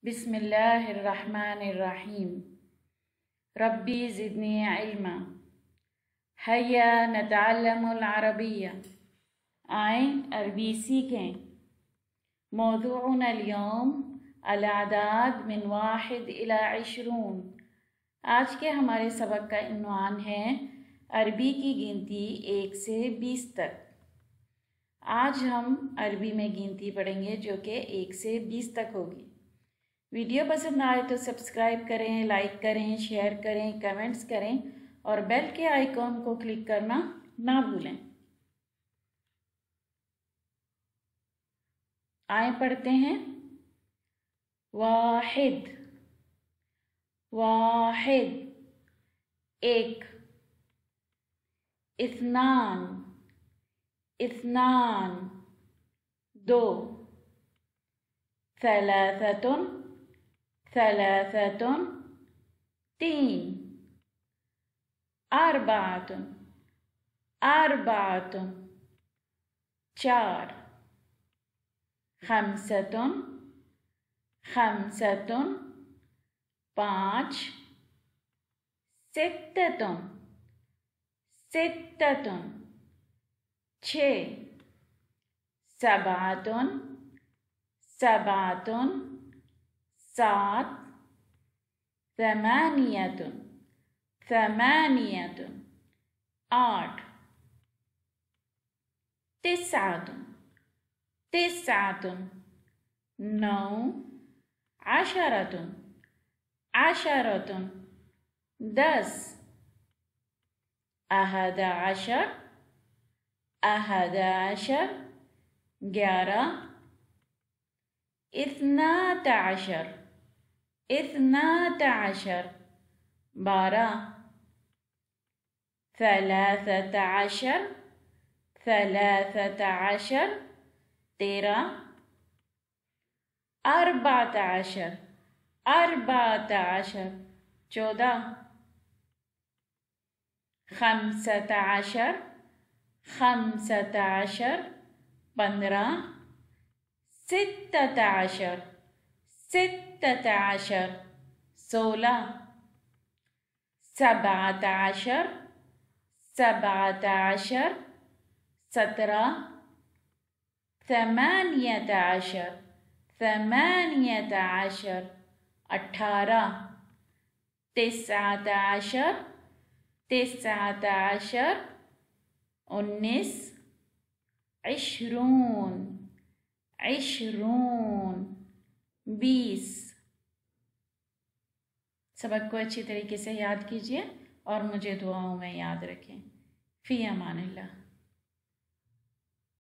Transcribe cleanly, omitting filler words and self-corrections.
بسم الله الرحمن الرحیم ربی زدنی علما حیا نتعلم العربیہ آئیں عربی سیکھیں۔ موضوعنا اليوم الاعداد من 1 إلى 20۔ آج کے ہمارے سبق کا عنوان ہے عربی کی گنتی 1 سے 20 تک۔ آج ہم عربی میں گنتی پڑھیں گے جو کہ 1 سے 20 تک ہوگی۔ ویڈیو پسند آئے تو سبسکرائب کریں، لائک کریں، شیئر کریں، کمنٹس کریں اور بیل کے آئیکن کو کلک کرنا نہ بھولیں۔ آئیں پڑھتے ہیں۔ واحد، واحد ایک۔ اثنان، اثنان دو۔ ثلاثة، ثلاثة تین۔ أربعة، أربعة چار۔ خمسة، خمسة پانچ۔ ستة، ستة چھ۔ سبعة، سبعة سات۔ ثمانية، ثمانية آٹھ۔ تسعة، تسعة نو۔ عشرة، عشرة دس۔ أحد عشر، أحد عشر گیارہ۔ اثنتا عشر، اثنتا عشر بارہ۔ ثلاثة عشر، ثلاثة عشر تیرہ۔ أربعة عشر، أربعة عشر چودہ۔ خمسة عشر، خمسة عشر پندرہ۔ ستة عشر، ستة عشر سولہ۔ سبعة عشر، سبعة عشر سترہ۔ ثمانية عشر، ثمانية عشر اٹھارہ۔ تسعة عشر، تسعة عشر انیس۔ عشرون، عشرون بیس۔ سبق کو اچھی طریقے سے یاد کیجیے اور مجھے دعاؤں میں یاد رکھیں۔ فی امان اللہ۔